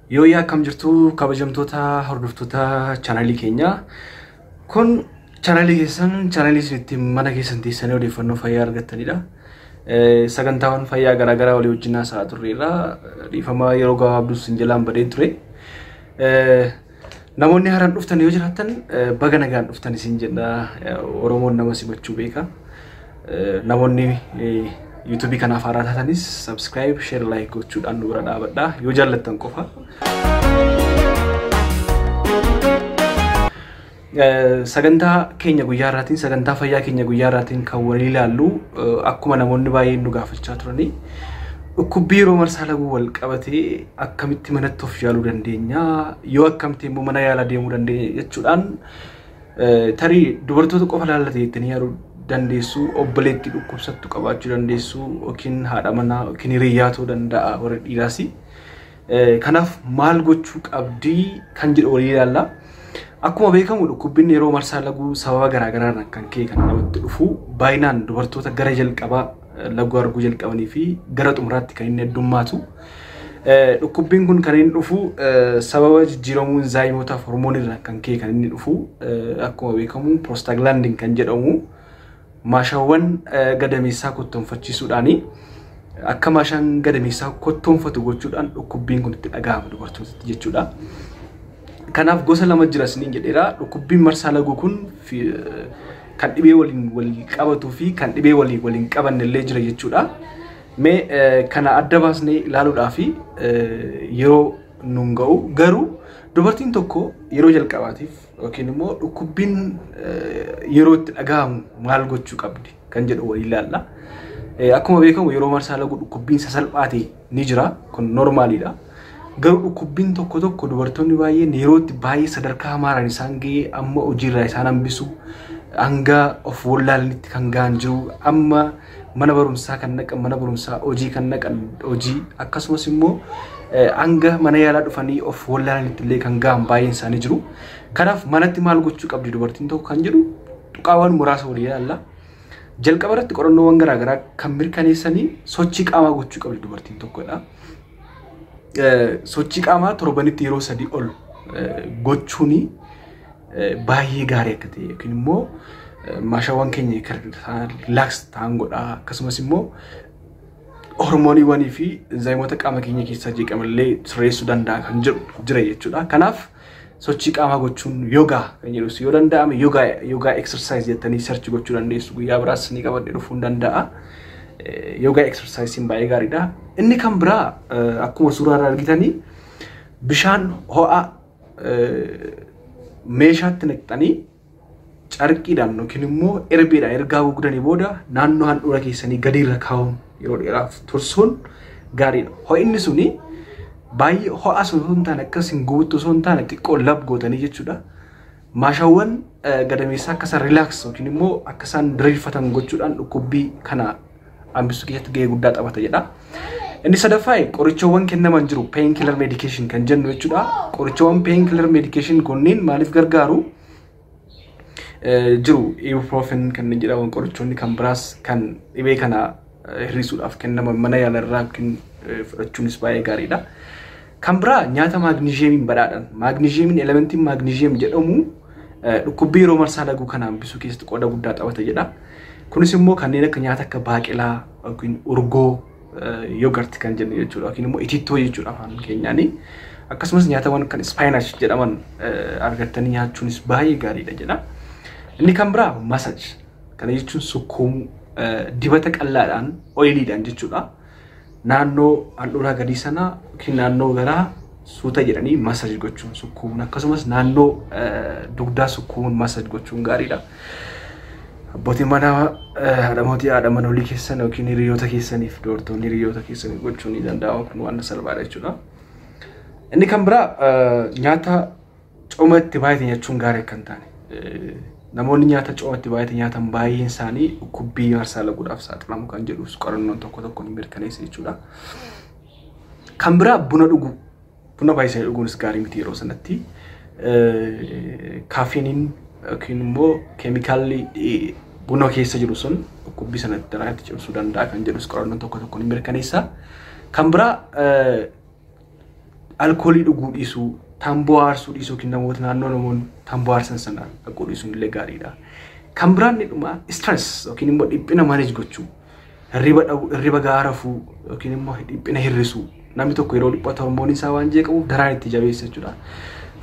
Yooyaa akkam jirtu kabajamtoota hordoftoota channelii keenya. Kun channelii keessan channelii isinitti mana keessan teessanii odeeffannoo fayyaa argattanidha. Sagantaawwan fayyaa garaagaraa walii wajjin haasa'aa turreerra. Dhiifama yeroo gabaabduu isin jalaan badee ture. Namoonni haaraan dhuftan yoo jiraattan baga nagaan dhuftan isin jenna. Oromoon nama simachuu beeka. Namoonni YouTube kanaaf haaraa taatanis subscribe, share, like gochuudhaan nu bira dhaabadhaa yoo jaallattan qofa. Sagantaa keenya guyyaa irraatiin sagantaa fayyaa keenya guyyaa irraatiin kan walii ilaallu akkuma namoonni baay'een nu gaafachaa turani. Dhukkubbii yeroo marsaa laguu wal qabatee akkamitti manatti of yaaluu dandeenya yoo akkamitti immoo mana yaalaa deemuu dandeenya jechuudhaan tarii dubartoota qofa laallatee jettanii yaaduu dandeessu, obboleetti dhukkubsattu qabaachuu dandeessu, yookiin haadha manaa yookiin hiriyaa ta'uu danda'a warra dhiiraas. Kanaaf maal gochuu qabdii kan jedhu walii ilaalla. Akkuma beekamu dhukkubbiin yeroo marsaa laguu sababa garaagaraa kan ka'e kan namatti dhufu baay'inaan dubartoota gara jalqabaa laguu arguu jalqabanii fi gara xumuraatti kan inni heddummaatu. Dhukkubbiin kun kan inni dhufu sababa jijjiiramuu enzaayimootaaf hormoonirraa kan ka'e kan inni dhufu akkuma beekamu prostaglandin kan jedhamu maashaawwan gadameessaa kottoonfachiisuudhaani akka maashaan gadameessaa kottoonfatu gochuudhaan dhukkubbiin kun itti dhaga'ama dubartootatti jechuudha. Kanaaf gosa lama jira isiniin jedheera. Dhukkubbiin marsaa laguu kun kan dhibee waliin wal qabatuu fi kan dhibee waliin qabanne illee jira jechuudha. Mee kana adda baasnee ilaaluudhaaf yeroo nuun ga'u garuu dubartiin tokko yeroo jalqabaatiif yookiin immoo dhukkubbiin yeroo itti dhaga'amu maal gochuu qabdi kan jedhu walii ilaalla. Akkuma beekamu yeroo marsaa laguu dhukkubbiin sasalphaate ni jira, kun normaalidha. Garuu dhukkubbiin tokko dubartoonni baay'een yeroo itti baay'ee sadarkaa hamaaraan isaan ga'ee amma hojiirraa isaan hambisu hanga of wallaalanitti kan ga'an jiru, amma mana barumsaa kan naqan mana barumsaa, hojii kan naqan hojii, akkasumas immoo hanga mana yaalaa dhufanii of wallaalanitti illee kan ga'an baay'een isaanii jiru. Kanaaf manatti maal gochuu qabdi dubartiin tokko kan jedhu tuqaawwan muraasa walii ilaalla. Jalqaba irratti qorannoowwan garaagaraa kan mirkaneessanii sochii qaamaa gochuu qabdi dubartiin tokkodha. Sochii qaamaa torbanitti yeroo 3 ol gochuun baay'ee gaarii akka ta'e yookiin immoo maashaawwan keenya relax ta'an godha. Akkasumas immoo hormooniiwwanii fi enzaayimoota qaama keenya keessaa jeeqamallee sirreessuu danda'a kan jiru jira jechuudha. Kanaaf sochii qaamaa gochuun yogaa kan jedhus yoo danda'ame yogaa exercise jettanii search gochuu dandeessu. Guyyaa biraas ni qabadhee dhufuu danda'a. Yoga exercise baay'ee gaariidha. Inni kan biraa akkuma suuraa irraa argitanii bishaan ho'aa meeshaatti naqxanii carqiidhaan yookiin immoo erbeedhaan ergaa gugudanii booda naannoo handhuura keessanii gadi irra kaa'uun yeroo dheeraaf tursuun gaariidha. Ho'inni suni baay'ee ho'aa osoo hin taane akkas hin gubutti osoo hin taane xiqqoo lab gootanii jechuudha. Maashaawwan gadameessaa akkasaan relax yookiin immoo akkasaan diriirfatan gochuudhaan dhukkubbii kana hambisuu keessatti gahee guddaa taphata jedha. Inni sadaffaa qorichoowwan kennaman jiru painkiller medication kan jennu jechuudha. Qorichoowwan painkiller medication kunniin maaliif gargaaru? Jiru ibuprofen kan jedhaman qorichoonni kan biraas kan dhibee kana hir'isuudhaaf kennaman mana yaalaa fudhachuunis baay'ee gaariidha. Kan biraa nyaata maagneeziyamiin badhaadhan. Maagneeziyamiin elementiin maagneeziyam jedhamu dhukkubbii yeroo marsaa laguu kana hambisuu keessatti qooda guddaa taphata jedha. Kunis immoo kanneen akka nyaata akka baaqelaa yookiin urgoo yogurt kan jennu jechuudha yookiin immoo itittoo jechuudha afaan keenyaanii. Akkasumas nyaatawwan kan spinach jedhaman argattanii nyaachuunis baay'ee gaariidha jedha. Inni kan biraa massage. Kana jechuun sukkuumuu dibata qal'aadhaan oiliidhaan jechuudha. Naannoo handhuuraa gadii sanaa yookiin naannoo garaa suuta jedhanii massage gochuun sukkuumuun akkasumas naannoo dugdaa sukkuumuun massage gochuun gaariidha. Abbootiin manaa haadha manolii keessan yookiin hiriyoota keessaniif dubartoonni hiriyoota keessaniif gochuun ni danda'amu kun waan salphaadha jechuudha. Inni kan biraa nyaata cooma itti baay'ate nyaachuun gaarii kan taane. Namoonni nyaata cooma itti baay'ate nyaatan baay'een isaanii dhukkubbii marsaa laguudhaaf saaxilamu kan jedhus qorannoon tokko ni mirkaneessa jechuudha. Kan biraa buna dhuguu. Buna baay'isanii dhuguunis gaarii miti yeroo sanatti. Kaafiiniin yookiin immoo keemikaalli buna keessa jiru sun dhukkubbii sanatti daraatti cimsuu danda'a kan jedhus qorannoon tokko ni mirkaneessa. Kan biraa alkoolii dhuguu dhiisuu, tamboo aarsuu dhiisuu kin namoota naannoo namoonni tamboo aarsan sana dhaquu dhiisuun illee gaariidha. Kan biraan ni dhuma stress yookiin immoo dhiphina manage gochuu. Hirriba gahaa rafuu yookiin immoo dhiphina hir'isuu. Namni tokko yeroo dhiphatu hormoonii isaa waan jee qabuuf daraan itti jabeessa jechuudha.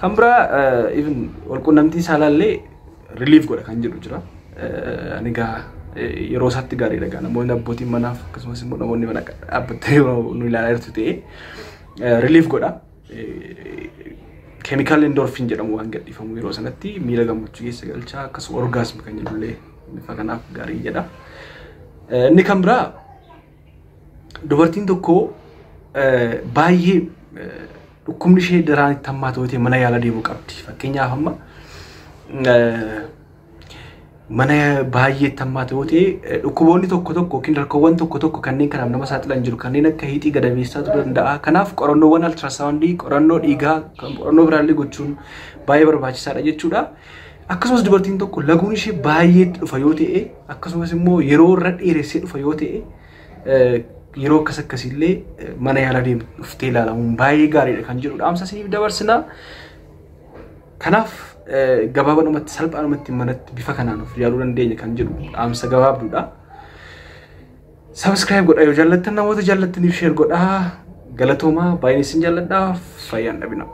Kan biraa even walqunnamtii saalaallee relief godha kan jedhu jira. Ani gaa yeroo isaatti gaariidha gaa namoonni abbootiin manaaf akkasumas immoo namoonni mana dhaabbatanii nu ilaalaa jirtu ta'ee relief godha. Chemical endorphin jedhamu waan gadhiifamu yeroo sanatti miira gammachuu keessa galchaa akkasuma orgasm kan jedhullee bifa kanaaf gaarii jedha. Inni kan biraa dubartiin tokko baay'ee dhukkubni ishee daraan itti hammaatu yoo ta'e mana yaala deemuu qabdi. Fakkeenyaaf amma mana baay'ee itti hammaatu yoo ta'e dhukkuboonni tokko yookiin rakkoowwan tokko kanneen kanaaf nama saaxilan jiru kanneen akka hiixii gadameessaa ta'uu danda'a. Kanaaf qorannoowwan ultrasoundii, qorannoo dhiigaa, qorannoo biraallee gochuun baay'ee barbaachisaadha jechuudha. Akkasumas dubartiin tokko laguun ishee baay'ee dhufa yoo ta'e akkasumas immoo yeroo irra dheeressee dhufa yoo ta'e yeroo akkasiillee mana yaala deemtee ilaalamuun baay'ee gaariidha kan jedhu dhaamsa siif dabarsina. Kanaaf gabaabumatti salphaadhumatti manatti bifa kanaan of yaaluu dandeenya kan jedhu dhaamsa gabaabduudha. Subscribe godhaa yoo jaallattan namoota jaallattaniif share godhaa. Galatoomaa baay'ee isin jaalladhaa fayyaan dhabina.